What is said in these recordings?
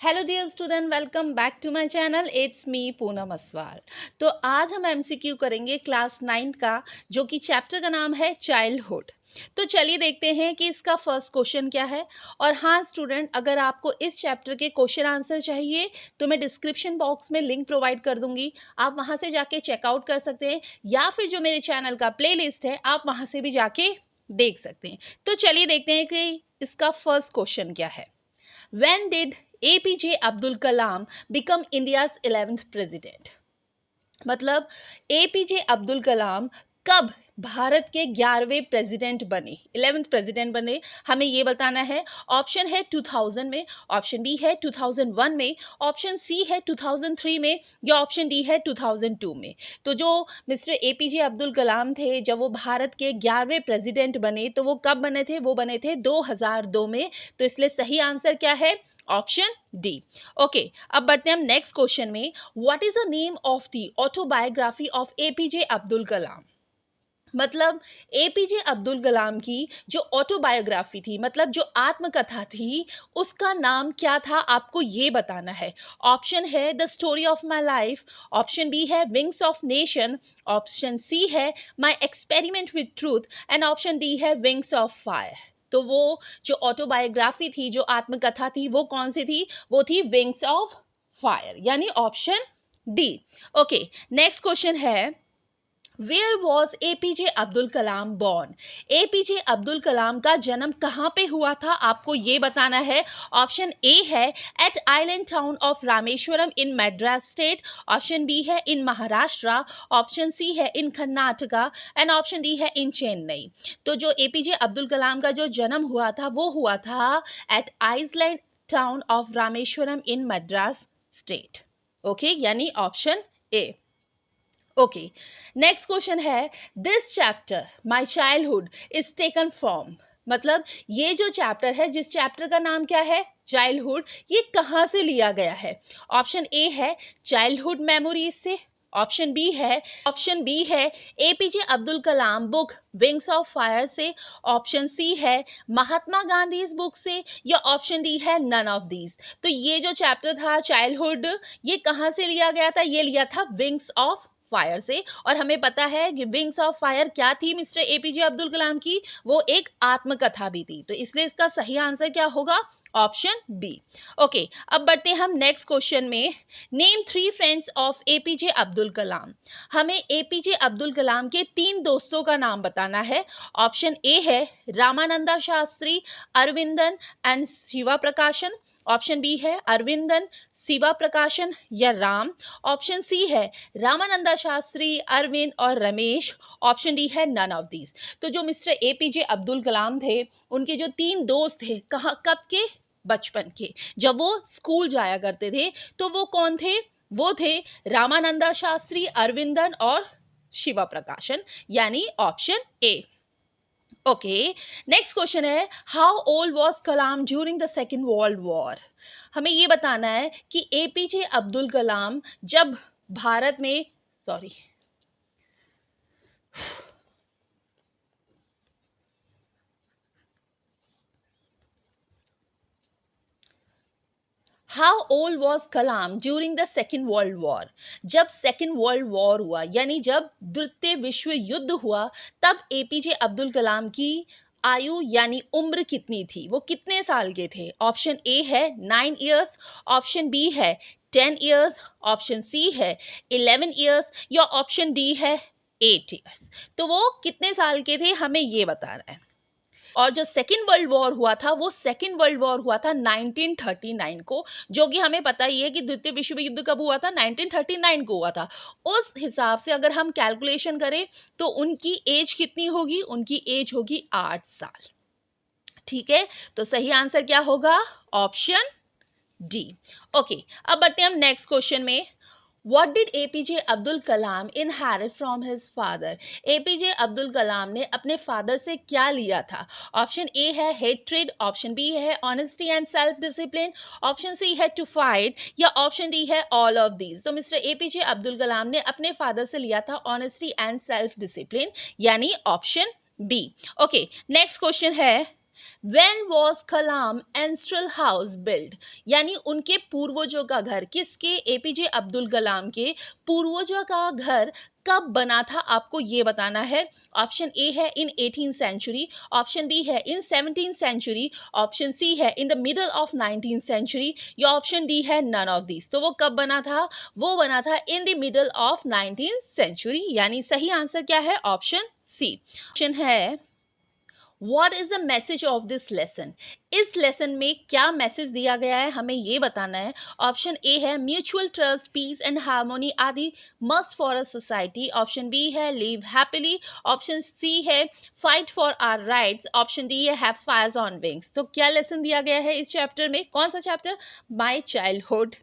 Hello dear student, welcome back to my channel. It's me Poonam Aswal. तो आज हम MCQ करेंगे क्लास 9 का, जो कि चैप्टर का नाम है चाइल्डहुड। तो चलिए देखते हैं कि इसका फर्स्ट क्वेश्चन क्या है। और हाँ स्टूडेंट, अगर आपको इस चैप्टर के क्वेश्चन आंसर चाहिए तो मैं डिस्क्रिप्शन बॉक्स में लिंक प्रोवाइड कर दूंगी, आप वहां से जाके चेकआउट कर सकते हैं, या फिर जो मेरे चैनल का प्लेलिस्ट है आप वहां से भी जाके देख सकते हैं। तो चलिए देखते हैं कि इसका फर्स्ट क्वेश्चन क्या है। When did APJ Abdul Kalam become India's 11th president? मतलब APJ अब्दुल कलाम कब भारत के 11वें प्रेसिडेंट बने, 11th प्रेसिडेंट बने, हमें ये बताना है। ऑप्शन है 2000 में, ऑप्शन बी है 2001 में, ऑप्शन सी है 2003 में, या ऑप्शन डी है 2002 में। तो जो मिस्टर एपीजे अब्दुल कलाम थे, जब वो भारत के 11वें प्रेसिडेंट बने तो वो कब बने थे? वो बने थे 2002 में। तो इसलिए सही आंसर क्या है? Option D. ओके, अब बढ़ते हैं हम नेक्स्ट क्वेश्चन में। What is the name of the autobiography of APJ Abdul Kalam? मतलब एपीजे अब्दुल कलाम की जो ऑटोबायोग्राफी थी, मतलब जो आत्मकथा थी, उसका नाम क्या था? आपको ये बताना है। ऑप्शन है the story of my life, option B है wings of nation, option C है my experiment with truth, and option D है विंग्स ऑफ फायर। तो वो जो ऑटोबायोग्राफी थी, जो आत्मकथा थी, वो कौन सी थी? वो थी विंग्स ऑफ फायर, यानी option D. Okay, next question है where was APJ Abdul Kalam born? APJ Abdul Kalam का जन्म कहाँ पे हुआ था? आपको ये बताना है। ऑप्शन ए है at island town of Rameswaram in Madras state, option B है इन महाराष्ट्र, ऑप्शन सी है in Karnataka, and option D है इन चेन्नई। तो जो एपीजे अब्दुल कलाम का जो जन्म हुआ था वो हुआ था at island town of Rameswaram in Madras state. Okay, यानी option A. Okay, next question है this chapter my childhood is taken from. मतलब ये जो चैप्टर है, जिस चैप्टर का नाम क्या है? चाइल्डहुड, ये कहाँ से लिया गया है? ऑप्शन ए है चाइल्डहुड मेमोरीज से, ऑप्शन बी है APJ Abdul Kalam book wings of fire से, ऑप्शन सी है महात्मा गांधी बुक से, या ऑप्शन डी है नन ऑफ दीज। तो ये जो चैप्टर था चाइल्डहुड, ये कहाँ से लिया गया था? ये लिया था विंग्स ऑफ फायर से। और हमें पता है कि विंग्स ऑफ फायर क्या थी मिस्टर एपीजे अब्दुल कलाम की? वो एक आत्मकथा भी थी। तो इसलिए इसका सही आंसर क्या होगा? Option B. ओके, अब बढ़ते हैं हम नेक्स्ट क्वेश्चन में। Name 3 friends of APJ Abdul Kalam. हमें एपीजे अब्दुल कलाम के 3 दोस्तों का नाम बताना है। ऑप्शन ए है रामानंदा शास्त्री, अरविंदन एंड शिवा प्रकाशन, ऑप्शन बी है अरविंदन, शिवा प्रकाशन या राम, ऑप्शन सी है रामानंदा शास्त्री, अरविंद और रमेश, ऑप्शन डी है नन ऑफ दीज। तो जो मिस्टर एपीजे अब्दुल कलाम थे, उनके जो 3 दोस्त थे, कहाँ कब के? बचपन के, जब वो स्कूल जाया करते थे। तो वो कौन थे? वो थे रामानंदा शास्त्री, अरविंदन और शिवा प्रकाशन, यानी option A. Okay, next question है how old was Kalam during the second world war? हमें ये बताना है कि एपीजे अब्दुल कलाम जब भारत में, sorry, how old was Kalam during the second world war? जब सेकेंड वर्ल्ड वॉर हुआ, यानी जब द्वितीय विश्व युद्ध हुआ, तब एपीजे अब्दुल कलाम की आयु यानी उम्र कितनी थी? वो कितने साल के थे? ऑप्शन ए है 9 ईयर्स, ऑप्शन बी है 10 ईयर्स, ऑप्शन सी है 11 ईयर्स, या ऑप्शन डी है 8 ईयर्स। तो वो कितने साल के थे, हमें ये बताना है। और जो सेकेंड वर्ल्ड वॉर हुआ था, वो सेकेंड वर्ल्ड वॉर हुआ था 1939 को, जो कि हमें पता ही है कि द्वितीय विश्व युद्ध कब हुआ था? 1939 को हुआ था। उस हिसाब से अगर हम कैलकुलेशन करें तो उनकी एज कितनी होगी? उनकी एज होगी 8 साल। ठीक है, तो सही आंसर क्या होगा? Option D. ओके, अब बढ़ते हैं हम नेक्स्ट क्वेश्चन में। What did APJ Abdul Kalam inherit from his father? APJ Abdul Kalam ने अपने फादर से क्या लिया था? ऑप्शन ए है हेट्रेड, ऑप्शन बी है honesty and self discipline, option C है टू फाइट, या ऑप्शन डी है ऑल ऑफ दीज। तो मिस्टर एपीजे अब्दुल कलाम ने अपने फादर से लिया था ऑनेस्टी एंड सेल्फ डिसिप्लिन, यानी option B. Okay, next question है When was Kalam ancestral house build, यानी उनके पूर्वजों का घर, किसके, एपीजे अब्दुल कलाम के पूर्वजों का घर कब बना था, आपको ये बताना है। ऑप्शन ए है इन 18th सेंचुरी, ऑप्शन बी है इन 17th सेंचुरी, ऑप्शन सी है in the middle of 19th century, या ऑप्शन डी है नन ऑफ दिस। तो वो कब बना था, वो बना था in the middle of 19th century, यानी सही आंसर क्या है, ऑप्शन सी। ऑप्शन है What is the message of this lesson? इस लेसन में क्या मैसेज दिया गया है, हमें ये बताना है। ऑप्शन ए है mutual trust, peace and harmony are must for a society, option B है लिव हैप्पीली, ऑप्शन सी है fight for our rights, option D है हैव फायर्स ऑन विंग्स। तो क्या लेसन दिया गया है इस चैप्टर में, कौन सा चैप्टर, माय चाइल्डहुड।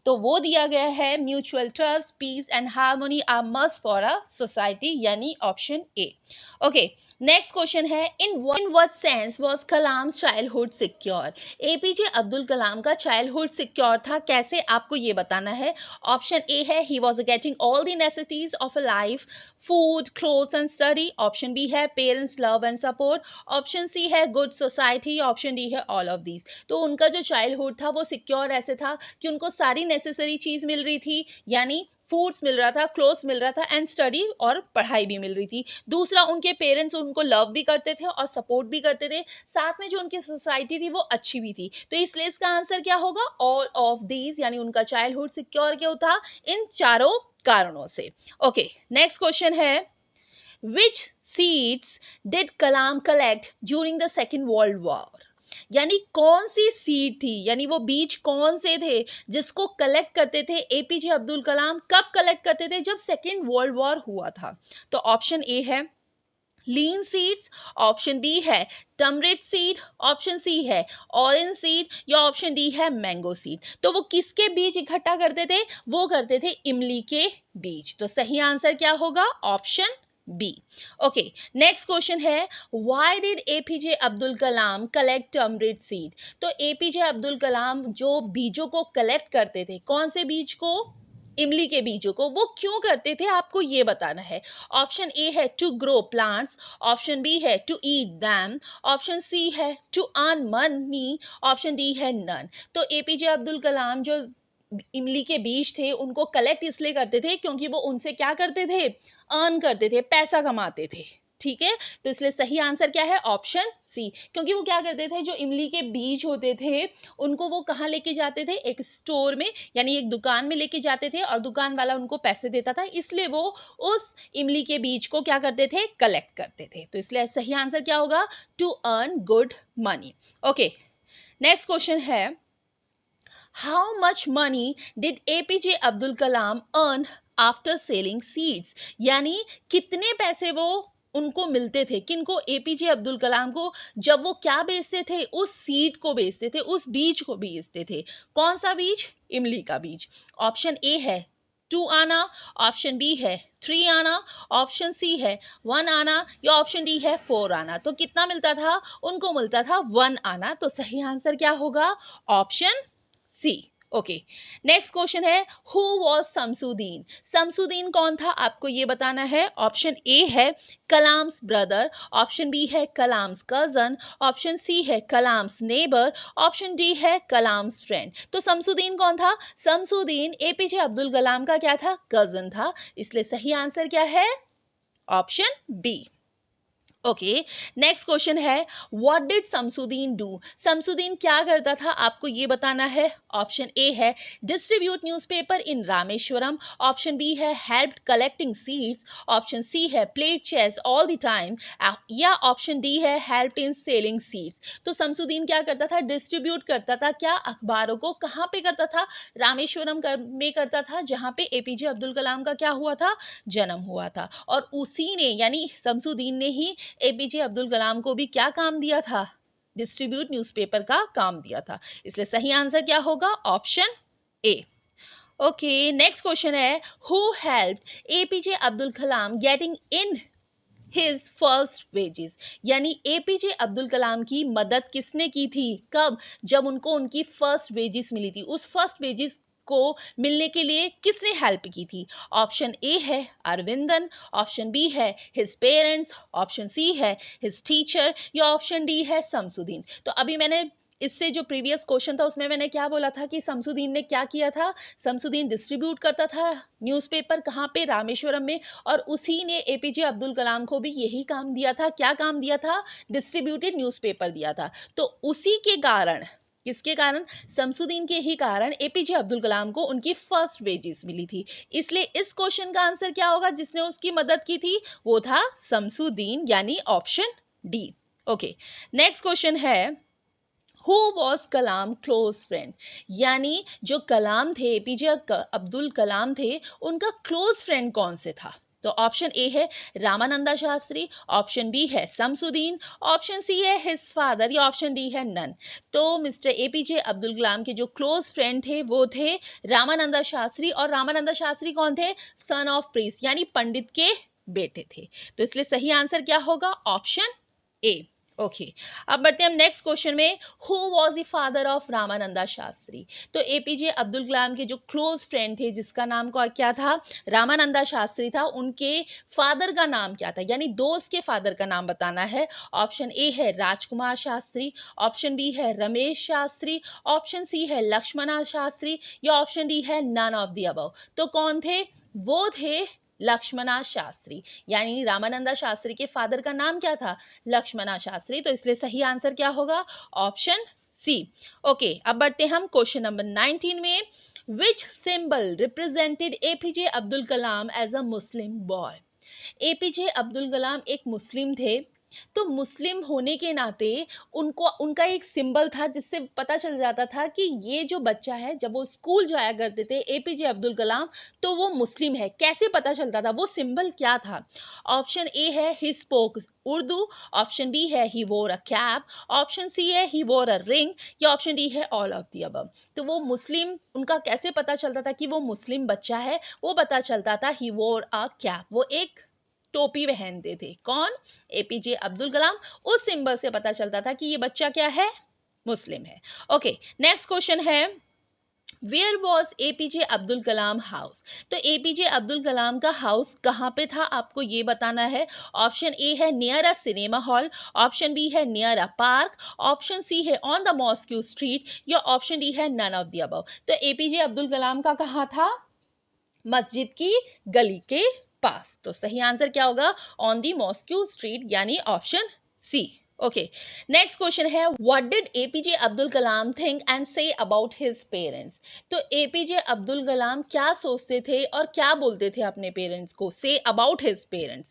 तो वो दिया गया है mutual trust, peace and harmony are must for a society, यानी option A. Okay, next question है in what sense was Kalam childhood secure, APJ Abdul Kalam का चाइल्डहुड सिक्योर था, कैसे, आपको ये बताना है। ऑप्शन ए है he was getting all the necessities of a life, food, clothes and study, option B है parents love and support, option C है गुड सोसाइटी, ऑप्शन डी है ऑल ऑफ दीज। तो उनका जो चाइल्डहुड था वो secure ऐसे था कि उनको सारी नेसेसरी चीज मिल रही थी, यानी फूड्स मिल रहा था, क्लोथ्स मिल रहा था एंड स्टडी और पढ़ाई भी मिल रही थी। दूसरा, उनके पेरेंट्स उनको लव भी करते थे और सपोर्ट भी करते थे, साथ में जो उनकी सोसाइटी थी वो अच्छी भी थी। तो इसलिए इसका आंसर क्या होगा, ऑल ऑफ दीज, यानी उनका चाइल्डहुड सिक्योर क्यों था, इन चारों कारणों से। ओके, नेक्स्ट क्वेश्चन है which seeds did Kalam collect during the second world war, यानी कौन सी सीड थी, यानी वो बीज कौन से थे जिसको कलेक्ट करते थे एपीजे अब्दुल कलाम, कब कलेक्ट करते थे, जब सेकेंड वर्ल्ड वॉर हुआ था। तो ऑप्शन ए है लीन सीड्स, ऑप्शन बी है टर्मरिक सीड, ऑप्शन सी है ऑरेंज सीड, या ऑप्शन डी है मैंगो सीड। तो वो किसके बीज इकट्ठा करते थे, वो करते थे इमली के बीज। तो सही आंसर क्या होगा, option B. Okay, next question है why did APJ Abdul Kalam collect turmeric seed. तो एपीजे अब्दुल कलाम जो बीजों को कलेक्ट करते थे, कौन से बीज को, इमली के बीजों को, वो क्यों करते थे, आपको ये बताना है। ऑप्शन ए है to grow plants, option B है to eat them, option C है to earn money, option D है नन। तो एपीजे अब्दुल कलाम जो इमली के बीज थे उनको कलेक्ट इसलिए करते थे क्योंकि वो उनसे क्या करते थे, अर्न करते थे, पैसा कमाते थे। ठीक है, तो इसलिए सही आंसर क्या है, ऑप्शन सी। क्योंकि वो क्या करते थे, जो इमली के बीज होते थे उनको वो कहाँ लेके जाते थे, एक स्टोर में, यानी एक दुकान में लेके जाते थे और दुकान वाला उनको पैसे देता था, इसलिए वो उस इमली के बीज को क्या करते थे, कलेक्ट करते थे। तो इसलिए सही आंसर क्या होगा, to earn good money. Okay, next question है how much money did APJ Abdul Kalam earn after selling seeds, यानी कितने पैसे वो उनको मिलते थे, किनको, एपीजे अब्दुल कलाम को, जब वो क्या बेचते थे, उस सीड को बेचते थे, उस बीज को बेचते थे। कौन सा बीज, इमली का बीज। ऑप्शन ए है 2 आना, ऑप्शन बी है 3 आना, ऑप्शन सी है 1 आना, या ऑप्शन डी है 4 आना। तो कितना मिलता था, उनको मिलता था 1 आना। तो सही आंसर क्या होगा, option C. Okay, next question है हु वॉज शमसुद्दीन, शमसुद्दीन कौन था, आपको ये बताना है। ऑप्शन ए है कलाम्स ब्रदर, ऑप्शन बी है कलाम्स कजन, ऑप्शन सी है कलाम्स नेबर, ऑप्शन डी है कलाम्स फ्रेंड। तो शमसुद्दीन कौन था, शमसुद्दीन एपीजे अब्दुल कलाम का क्या था, कजन था, इसलिए सही आंसर क्या है, option B. Okay, next question है what did Shamsuddin do, Shamsuddin क्या करता था, आपको ये बताना है। ऑप्शन ए है distribute newspaper in Rameswaram, option B है help collecting seeds, option C है played chess all the time, या ऑप्शन डी है हेल्प इन सेलिंग सीड्स। तो शमसुद्दीन क्या करता था, डिस्ट्रीब्यूट करता था, क्या, अखबारों को, कहाँ पे करता था, रामेश्वरम में करता था, जहाँ पे एपीजे अब्दुल कलाम का क्या हुआ था, जन्म हुआ था। और उसी ने, यानी शमसुद्दीन ने ही एपीजे अब्दुल कलाम को भी क्या काम दिया था, डिस्ट्रीब्यूट न्यूज़पेपर का काम दिया था। इसलिए सही आंसर क्या होगा, option A. Okay, next question है who helped APJ Abdul Kalam getting in his first wages, यानी एपीजे अब्दुल कलाम की मदद किसने की थी, कब, जब उनको उनकी फर्स्ट वेजेस मिली थी। उस फर्स्ट वेजेस को मिलने के लिए किसने हेल्प की थी? ऑप्शन ए है अरविंदन, ऑप्शन बी है हिज पेरेंट्स, ऑप्शन सी है हिज टीचर या ऑप्शन डी है शमसुद्दीन। तो अभी मैंने इससे जो प्रीवियस क्वेश्चन था उसमें मैंने क्या बोला था कि शमसुद्दीन ने क्या किया था? शमसुद्दीन डिस्ट्रीब्यूट करता था न्यूज़पेपर, कहाँ पे? रामेश्वरम में। और उसी ने एपीजे अब्दुल कलाम को भी यही काम दिया था। क्या काम दिया था? डिस्ट्रीब्यूटेड न्यूज़पेपर दिया था। तो उसी के कारण, किसके कारण? शमसुद्दीन के ही कारण एपीजे अब्दुल कलाम को उनकी फर्स्ट वेजेस मिली थी। इसलिए इस क्वेश्चन का आंसर क्या होगा जिसने उसकी मदद की थी? वो था शमसुद्दीन, यानी option D. Okay, next question है who was Kalam close friend, यानी जो कलाम थे, एपीजे अब्दुल कलाम थे, उनका क्लोज फ्रेंड कौन से था? तो ऑप्शन ए है रामानंदा शास्त्री, ऑप्शन बी है शमसुद्दीन, ऑप्शन सी है हिज फादर या ऑप्शन डी है नन। तो मिस्टर एपीजे अब्दुल कलाम के जो क्लोज फ्रेंड थे वो थे रामानंदा शास्त्री। और रामानंदा शास्त्री कौन थे? सन ऑफ प्रीस्ट, यानी पंडित के बेटे थे। तो इसलिए सही आंसर क्या होगा? Option A. ओके, अब बढ़ते हैं हम नेक्स्ट क्वेश्चन में। Who was the father of Ramananda Shastri? तो एपीजे अब्दुल कलाम के जो क्लोज फ्रेंड थे, जिसका नाम क्या था? रामानंदा शास्त्री था, उनके फादर का नाम क्या था? यानी दोस्त के फादर का नाम बताना है। ऑप्शन ए है राजकुमार शास्त्री, ऑप्शन बी है रमेश शास्त्री, ऑप्शन सी है लक्ष्मणा शास्त्री या ऑप्शन डी है नन ऑफ द अबव। तो कौन थे? वो थे लक्ष्मणा शास्त्री, यानी रामानंदा शास्त्री के फादर का नाम क्या था? लक्ष्मणा शास्त्री। तो इसलिए सही आंसर क्या होगा? Option C. ओके, अब बढ़ते हम क्वेश्चन नंबर 19 में। Which symbol represented APJ Abdul Kalam as a Muslim boy? APJ Abdul Kalam एक मुस्लिम थे, तो मुस्लिम होने के नाते उनको उनका एक सिंबल था जिससे पता चल जाता था कि ये जो बच्चा है, जब वो स्कूल जाया करते थे एपीजे अब्दुल कलाम, तो वो मुस्लिम है। कैसे पता चलता था? वो सिंबल क्या था? ऑप्शन ए है he spoke Urdu, option B है ही वोर अ कैप, ऑप्शन सी है ही वोर अ रिंग या ऑप्शन डी है ऑल ऑफ द अबव। तो वो मुस्लिम, उनका कैसे पता चलता था कि वो मुस्लिम बच्चा है? वो पता चलता था ही वोर अ कैप, वो एक टोपी पहनते थे। कौन? एपीजे अब्दुल कलाम। उस सिंबल से पता चलता था कि ये बच्चा क्या है? मुस्लिम है। ओके, नेक्स्ट क्वेश्चन है where was APJ Abdul Kalam house? तो एपीजे अब्दुल कलाम का हाउस कहाँ पे था? आपको ये बताना है। ऑप्शन ए है near a cinema hall, option B है near a park, option C है ऑन द मॉस्क्यू स्ट्रीट या ऑप्शन डी है नन ऑफ द अबव। तो एपीजे अब्दुल कलाम का कहाँ था? मस्जिद की गली के पास। तो सही आंसर क्या होगा? ऑन दी मॉस्क्यू स्ट्रीट, यानी option C. Okay, next question है what did APJ Abdul Kalam think and say about his parents? तो एपीजे अब्दुल कलाम क्या सोचते थे और क्या बोलते थे अपने पेरेंट्स को? से about his parents.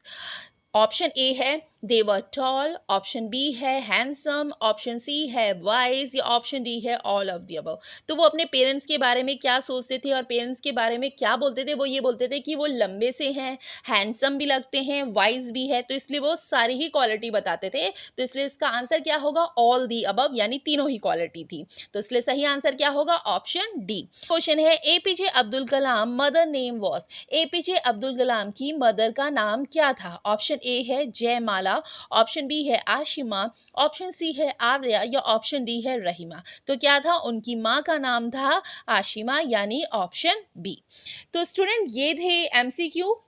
Option A है दे वर टॉल, ऑप्शन बी है हैंडसम, ऑप्शन सी है वाइज या ऑप्शन डी है ऑल ऑफ द अबव। तो वो अपने पेरेंट्स के बारे में क्या सोचते थे और पेरेंट्स के बारे में क्या बोलते थे? वो ये बोलते थे कि वो लंबे से हैं, हैंडसम भी लगते हैं, वाइज भी है। तो इसलिए वो सारी ही क्वालिटी बताते थे। तो इसलिए इसका आंसर क्या होगा? ऑल दी अबव, यानी तीनों ही क्वालिटी थी। तो इसलिए सही आंसर क्या होगा? Option D. क्वेश्चन है APJ Abdul Kalam mother name was? APJ Abdul Kalam की मदर का नाम क्या था? ऑप्शन ए है जयमाला, ऑप्शन बी है आशिमा, ऑप्शन सी है आर्या या ऑप्शन डी है रहीमा। तो क्या था? उनकी माँ का नाम था आशिमा, यानी ऑप्शन बी। तो स्टूडेंट, ये थे एमसीक्यू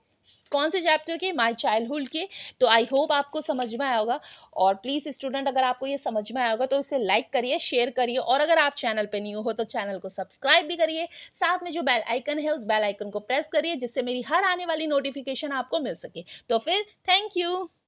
कौन से चैप्टर के? माय चाइल्डहुड के। तो आई होप आपको समझ में आया होगा। और प्लीज़ स्टूडेंट, अगर आपको ये समझ में आया होगा तो इसे लाइक करिए, शेयर करिए, और अगर आप चैनल पे न्यू हो तो चैनल को सब्सक्राइब भी करिए। साथ में जो बेल आइकन है उस बेल आइकन को प्रेस करिए जिससे मेरी हर आने वाली नोटिफिकेशन आपको मिल सके। तो फिर थैंक यू।